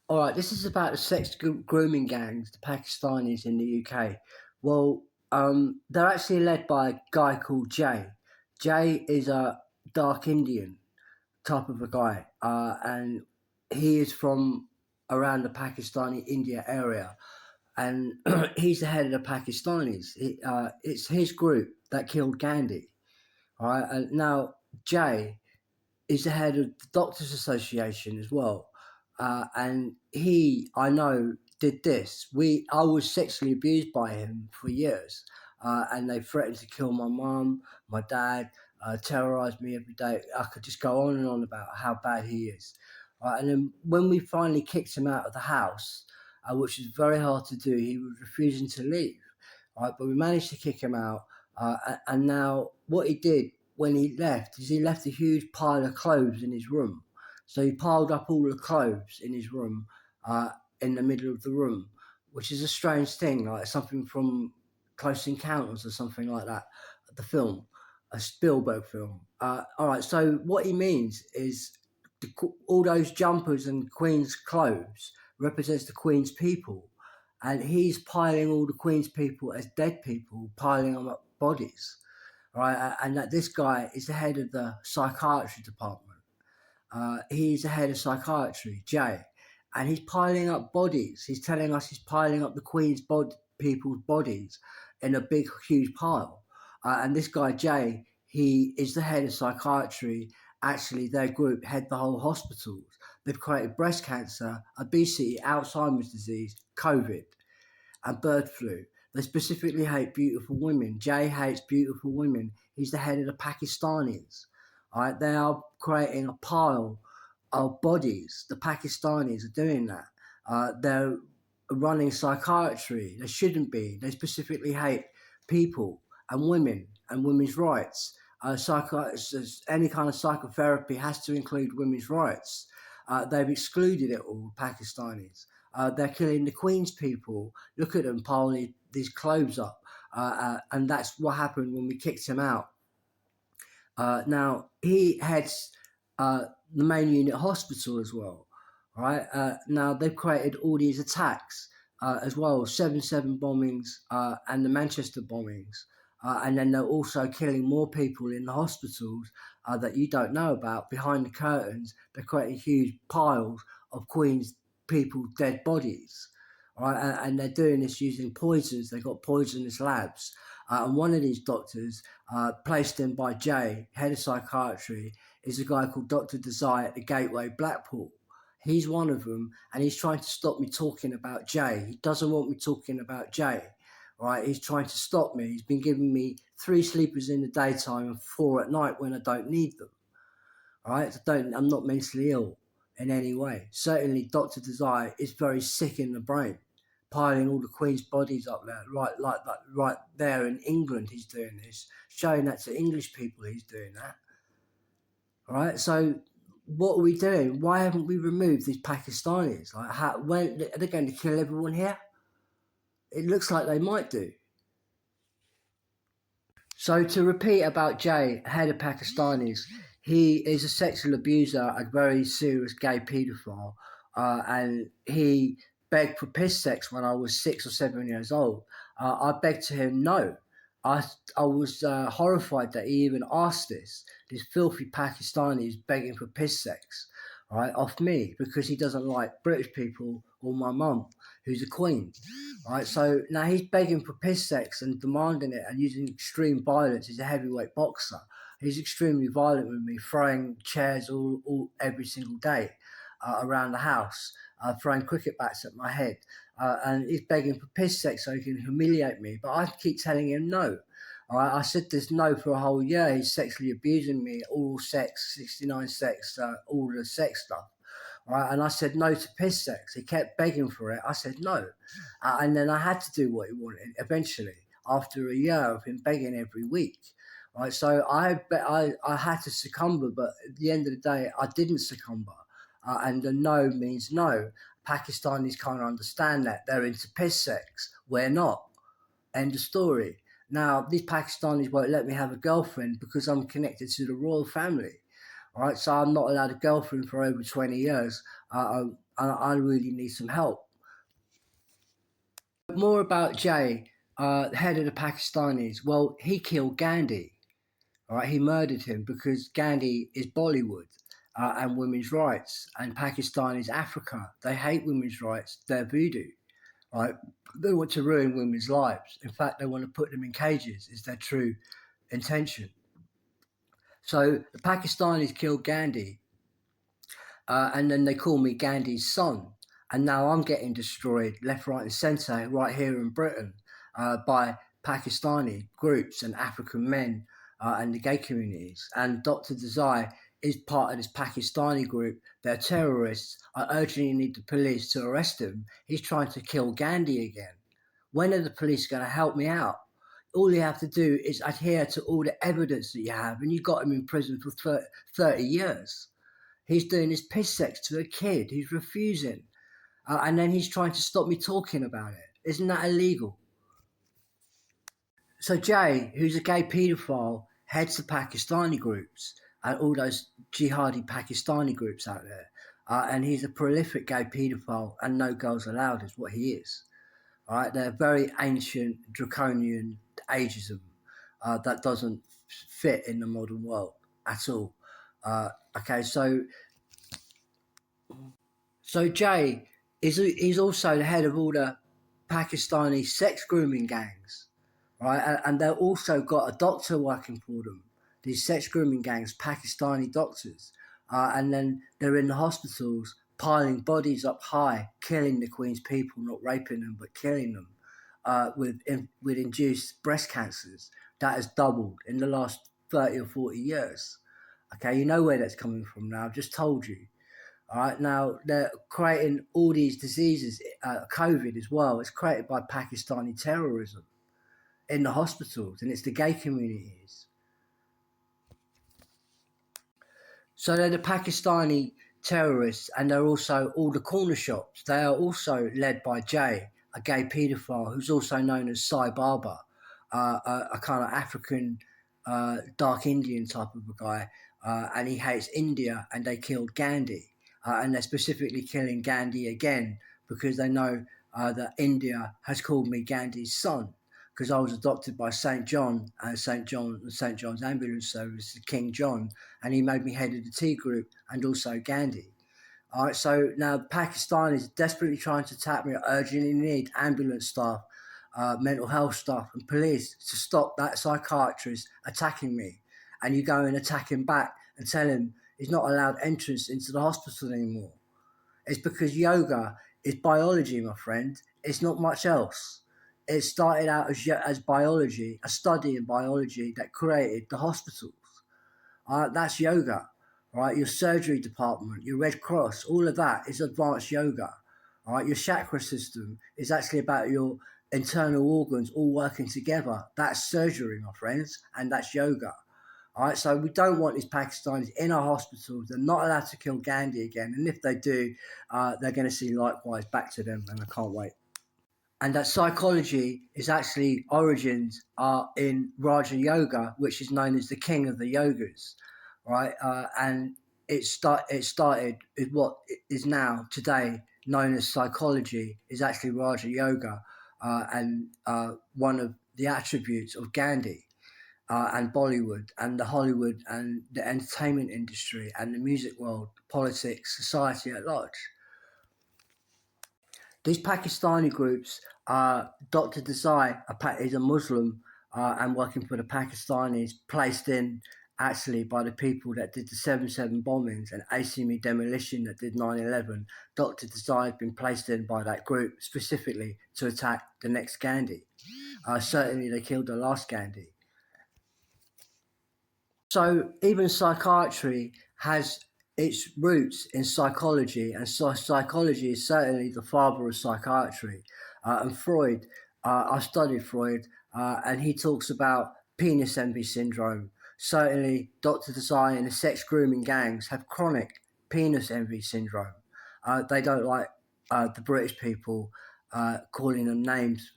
All right, this is about the grooming gangs, the Pakistanis in the UK. Well, they're actually led by a guy called Jay. Jay is a dark Indian type of a guy, and he is from around the Pakistani India area, and he's the head of the Pakistanis. It's his group that killed Gandhi. All right, and now Jay is the head of the Doctors Association as well. And he, I know, did this. I was sexually abused by him for years, and they threatened to kill my mum, my dad, terrorised me every day. I could just go on and on about how bad he is. And then when we finally kicked him out of the house, which was very hard to do, he was refusing to leave. But we managed to kick him out, and now what he did when he left is he left a huge pile of clothes in his room. So he piled up all the clothes in his room, in the middle of the room, which is a strange thing, like something from Close Encounters or something like that, the film, a Spielberg film. All right, so what he means is all those jumpers and Queen's clothes represents the Queen's people, and he's piling all the Queen's people as dead people, piling them up bodies, right? And that this guy is the head of the psychiatry department. He's the head of psychiatry, Jay, and he's piling up bodies. He's telling us he's piling up the Queen's people's bodies in a big, huge pile. And this guy, Jay, he is the head of psychiatry. Actually, their group head the whole hospitals. They've created breast cancer, obesity, Alzheimer's disease, COVID, and bird flu. They specifically hate beautiful women. Jay hates beautiful women. He's the head of the Pakistanis. All right, they are creating a pile of bodies. The Pakistanis are doing that. They're running psychiatry. They shouldn't be. They specifically hate people and women and women's rights. Any kind of psychotherapy has to include women's rights. They've excluded it all, Pakistanis. They're killing the Queen's people. Look at them piling these clothes up. And that's what happened when we kicked him out. Now, he heads the main unit hospital as well. Right? Now, they've created all these attacks as well, 7/7 bombings and the Manchester bombings. And then they're also killing more people in the hospitals that you don't know about behind the curtains. They're creating huge piles of Queen's people dead bodies, right? And they're doing this using poisons. They've got poisonous labs, and one of these doctors, placed in by Jay, head of psychiatry, is a guy called Dr. Desai at the Gateway Blackpool. He's one of them, and he's trying to stop me talking about Jay. He doesn't want me talking about Jay. Right, he's trying to stop me. He's been giving me 3 sleepers in the daytime and 4 at night when I don't need them. All right, I'm not mentally ill in any way. Certainly, Doctor Desire is very sick in the brain, piling all the Queen's bodies up there, right, like that, right there in England. He's doing this, showing that to English people. He's doing that. All right, so what are we doing? Why haven't we removed these Pakistanis? Like, when are they going to kill everyone here? It looks like they might do. So to repeat about Jay, head of Pakistanis, he is a sexual abuser, a very serious gay paedophile, and he begged for piss sex when I was 6 or 7 years old. I begged to him no. I, I was horrified that he even asked this. This filthy Pakistani is begging for piss sex, right, off me because he doesn't like British people or my mum, who's a queen. Right, so now he's begging for piss sex and demanding it and using extreme violence. He's a heavyweight boxer. He's extremely violent with me, throwing chairs every single day around the house, throwing cricket bats at my head. And he's begging for piss sex so he can humiliate me. But I keep telling him no. All right, I said this no for a whole year. He's sexually abusing me, oral sex, 69 sex, all the sex stuff. Right, and I said no to piss sex. He kept begging for it. I said no, and then I had to do what he wanted. Eventually, after a year of him begging every week, right. So I had to succumb, but at the end of the day, I didn't succumb. And the no means no. Pakistanis can't understand that. They're into piss sex. We're not. End of story. Now, these Pakistanis won't let me have a girlfriend because I'm connected to the royal family. Right, so I'm not allowed a girlfriend for over 20 years I really need some help. More about Jay, head of the Pakistanis. Well, he killed Gandhi. All right, he murdered him because Gandhi is Bollywood and women's rights, and Pakistan is Africa. They hate women's rights. They're voodoo. Right? They want to ruin women's lives. In fact, they want to put them in cages. Is their true intention? So the Pakistanis killed Gandhi, and then they call me Gandhi's son. And now I'm getting destroyed left, right, and centre right here in Britain by Pakistani groups and African men and the gay communities. And Dr. Desai is part of this Pakistani group. They're terrorists. I urgently need the police to arrest him. He's trying to kill Gandhi again. When are the police going to help me out? All you have to do is adhere to all the evidence that you have, and you got him in prison for 30 years. He's doing his piss sex to a kid. He's refusing. And then he's trying to stop me talking about it. Isn't that illegal? So Jay, who's a gay paedophile, heads the Pakistani groups and all those jihadi Pakistani groups out there. And he's a prolific gay paedophile, and no girls allowed is what he is. All right, they're very ancient, draconian ageism that doesn't fit in the modern world at all. Okay, so Jay he's also the head of all the Pakistani sex grooming gangs, right? And they've also got a doctor working for them. These sex grooming gangs, Pakistani doctors, and then they're in the hospitals piling bodies up high, killing the Queen's people, not raping them but killing them, with induced breast cancers. That has doubled in the last 30 or 40 years. Okay, you know where that's coming from now. I've just told you. All right, now they're creating all these diseases, COVID as well. It's created by Pakistani terrorism in the hospitals, and it's the gay communities. So they're the Pakistani terrorists, and they're also all the corner shops. They are also led by Jay, a gay paedophile who's also known as Sai Baba, a kind of African, dark Indian type of a guy, and he hates India, and they killed Gandhi. And they're specifically killing Gandhi again because they know that India has called me Gandhi's son because I was adopted by St. John and St. John's Ambulance Service, King John, and he made me head of the T group and also Gandhi. All right, so now Pakistan is desperately trying to tap me. I urgently need ambulance staff, mental health staff, and police to stop that psychiatrist attacking me. And you go and attack him back and tell him he's not allowed entrance into the hospital anymore. It's because yoga is biology, my friend. It's not much else. It started out as biology, a study in biology that created the hospitals. That's yoga, right? Your surgery department, your Red Cross, all of that is advanced yoga. All right, your chakra system is actually about your internal organs all working together. That's surgery, my friends, and that's yoga. All right, so we don't want these Pakistanis in our hospitals. They're not allowed to kill Gandhi again, and if they do, they're going to see likewise back to them, and I can't wait. And that psychology is actually origins are in Raja Yoga, which is known as the king of the yogas, right? And it started with what is now today known as psychology is actually Raja Yoga, and one of the attributes of Gandhi. And Bollywood and the Hollywood and the entertainment industry and the music world, politics, society at large. These Pakistani groups, Dr. Desai is a Muslim and working for the Pakistanis, placed in actually by the people that did the 7/7 bombings and ACME demolition that did 9/11. Dr. Desai has been placed in by that group specifically to attack the next Gandhi. Certainly, they killed the last Gandhi. So even psychiatry has its roots in psychology, and psychology is certainly the father of psychiatry. And Freud, I studied Freud, and he talks about penis envy syndrome. Certainly, Dr. Desai and the sex grooming gangs have chronic penis envy syndrome. They don't like the British people calling them names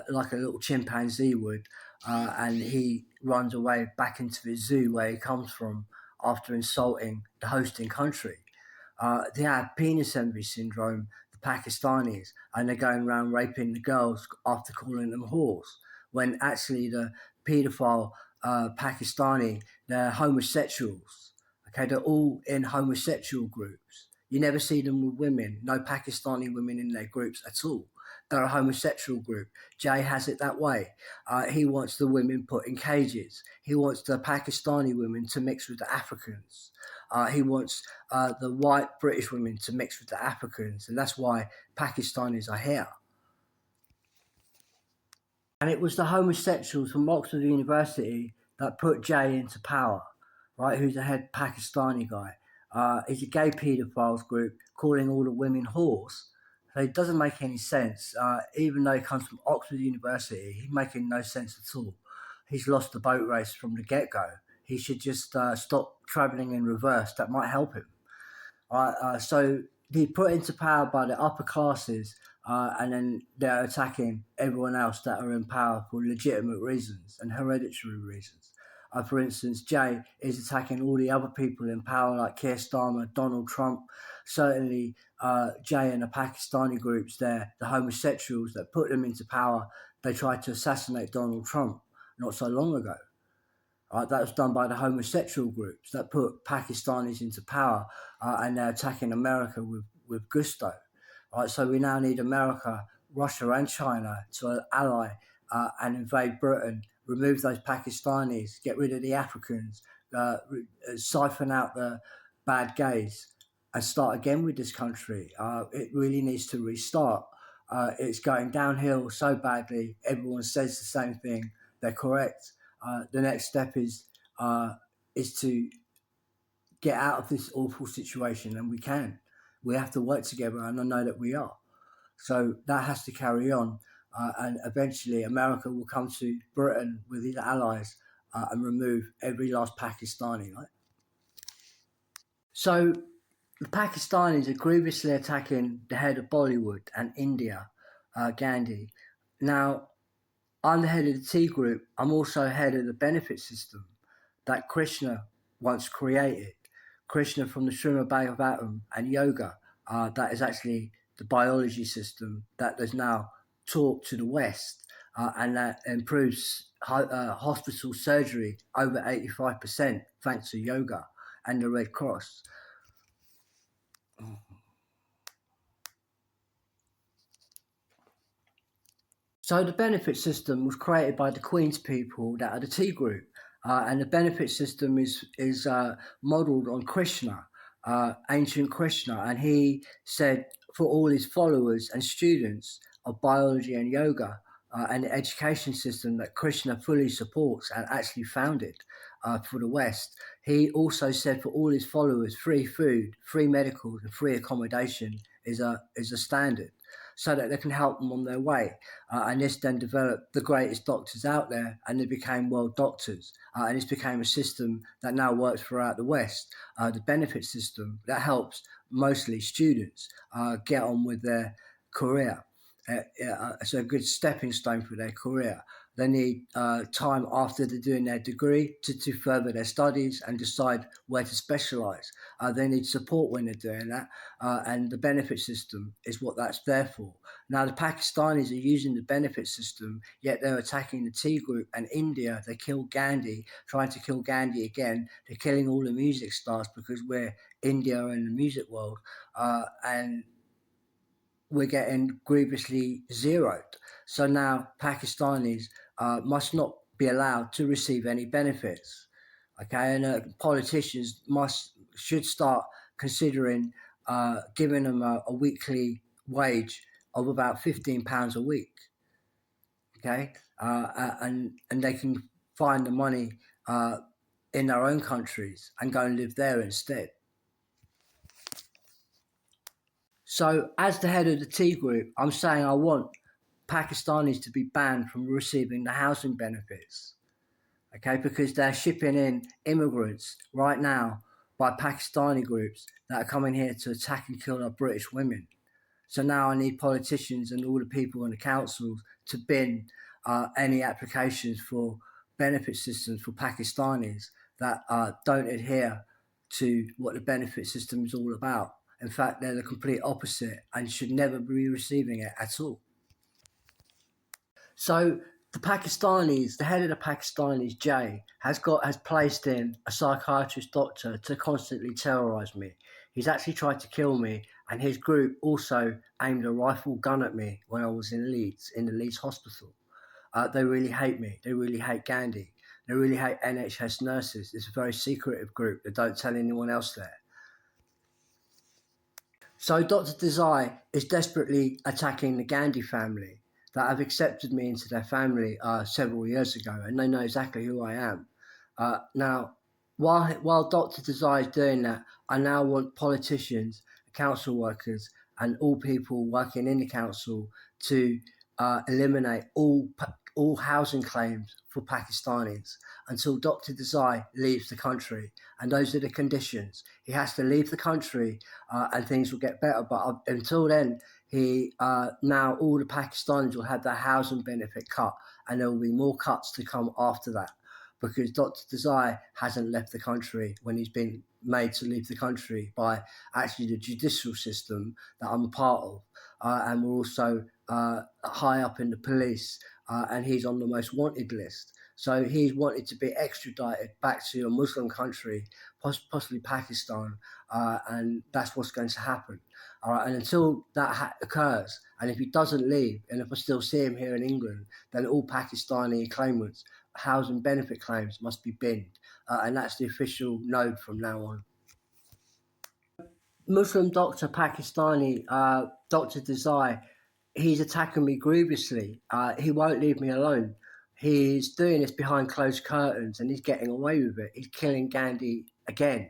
like a little chimpanzee would, and he runs away back into the zoo where he comes from after insulting the hosting country. They have penis envy syndrome, the Pakistanis, and they're going around raping the girls after calling them whores, when actually the paedophile Pakistani, they're homosexuals. Okay, they're all in homosexual groups. You never see them with women, no Pakistani women in their groups at all. They're a homosexual group. Jay has it that way. He wants the women put in cages. He wants the Pakistani women to mix with the Africans. He wants the white British women to mix with the Africans, and that's why Pakistanis are here. And it was the homosexuals from Oxford University that put Jay into power, right? Who's the head Pakistani guy. He's a gay paedophiles group calling all the women whores. So it doesn't make any sense. Even though he comes from Oxford University, he's making no sense at all. He's lost the boat race from the get go. He should just stop travelling in reverse. That might help him. So he's put into power by the upper classes, and then they're attacking everyone else that are in power for legitimate reasons and hereditary reasons. For instance, Jay is attacking all the other people in power, like Keir Starmer, Donald Trump. Certainly, Jay and the Pakistani groups there, the homosexuals that put them into power, they tried to assassinate Donald Trump not so long ago. That was done by the homosexual groups that put Pakistanis into power, and they're attacking America with gusto. So we now need America, Russia, and China to ally and invade Britain, remove those Pakistanis, get rid of the Africans, siphon out the bad gays, and start again with this country. It really needs to restart. It's going downhill so badly. Everyone says the same thing. They're correct. The next step is to get out of this awful situation, and we can. We have to work together, and I know that we are. So that has to carry on, and eventually America will come to Britain with his allies and remove every last Pakistani. Right? So the Pakistanis are grievously attacking the head of Bollywood and India, Gandhi. Now, I'm the head of the T group. I'm also head of the benefit system that Krishna once created. Krishna from the Srimad Bhagavatam and yoga, that is actually the biology system that is now taught to the West, and that improves hospital surgery over 85% thanks to yoga and the Red Cross. So the benefit system was created by the Queen's people that are the T group, and the benefit system is modelled on Krishna, ancient Krishna, and he said for all his followers and students of biology and yoga, and the education system that Krishna fully supports and actually founded for the West. He also said for all his followers, free food, free medical, and free accommodation is a standard, so that they can help them on their way. And this then developed the greatest doctors out there, and they became world doctors. And this became a system that now works throughout the West, the benefit system that helps mostly students get on with their career. It's a good stepping stone for their career. They need time after they're doing their degree to further their studies and decide where to specialise. They need support when they're doing that, and the benefit system is what that's there for. Now, the Pakistanis are using the benefit system, yet they're attacking the T group and India. They killed Gandhi, trying to kill Gandhi again. They're killing all the music stars because we're India and the music world, and we're getting grievously zeroed. So now Pakistanis must not be allowed to receive any benefits. Okay, and politicians should start considering giving them a weekly wage of about £15 a week. Okay, and they can find the money in their own countries and go and live there instead. So, as the head of the T group, I'm saying I want Pakistanis to be banned from receiving the housing benefits, okay, because they're shipping in immigrants right now by Pakistani groups that are coming here to attack and kill our British women. So now I need politicians and all the people in the councils to bin any applications for benefit systems for Pakistanis that don't adhere to what the benefit system is all about. In fact, they're the complete opposite and should never be receiving it at all. So the head of the Pakistanis, Jay, has placed in a psychiatrist doctor to constantly terrorise me. He's actually tried to kill me, and his group also aimed a rifle gun at me when I was in Leeds, in the Leeds hospital. They really hate me. They really hate Gandhi. They really hate NHS nurses. It's a very secretive group that don't tell anyone else there. So Dr. Desai is desperately attacking the Gandhi family that have accepted me into their family several years ago, and they know exactly who I am. Now, while Dr. Desai is doing that, I now want politicians, council workers, and all people working in the council to eliminate all housing claims for Pakistanis until Dr. Desai leaves the country. And those are the conditions. He has to leave the country and things will get better. But until then, now all the Pakistanis will have their housing benefit cut, and there will be more cuts to come after that, because Dr. Desai hasn't left the country when he's been made to leave the country by actually the judicial system that I'm a part of, and we're also high up in the police, and he's on the most wanted list. So he's wanted to be extradited back to a Muslim country, possibly Pakistan, and that's what's going to happen. All right, and until that occurs, and if he doesn't leave, and if I still see him here in England, then all Pakistani claimants, housing benefit claims, must be binned, and that's the official node from now on. Muslim doctor Pakistani, Dr. Desai, he's attacking me grievously. He won't leave me alone. He's doing this behind closed curtains and he's getting away with it. He's killing Gandhi again,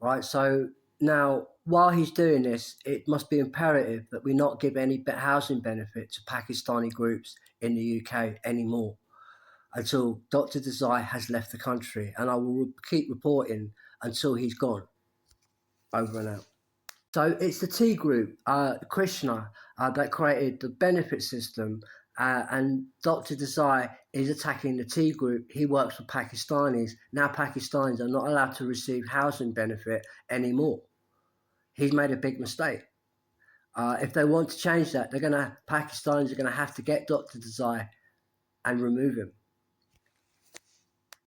right? So now, while he's doing this, it must be imperative that we not give any housing benefit to Pakistani groups in the UK anymore until Dr. Desai has left the country. And I will keep reporting until he's gone. Over and out. So it's the T group, Krishna, that created the benefit system, and Dr. Desai is attacking the T group. He works for Pakistanis. Now Pakistanis are not allowed to receive housing benefit anymore. He's made a big mistake. If they want to change that, Pakistanis are gonna have to get Dr. Desai and remove him.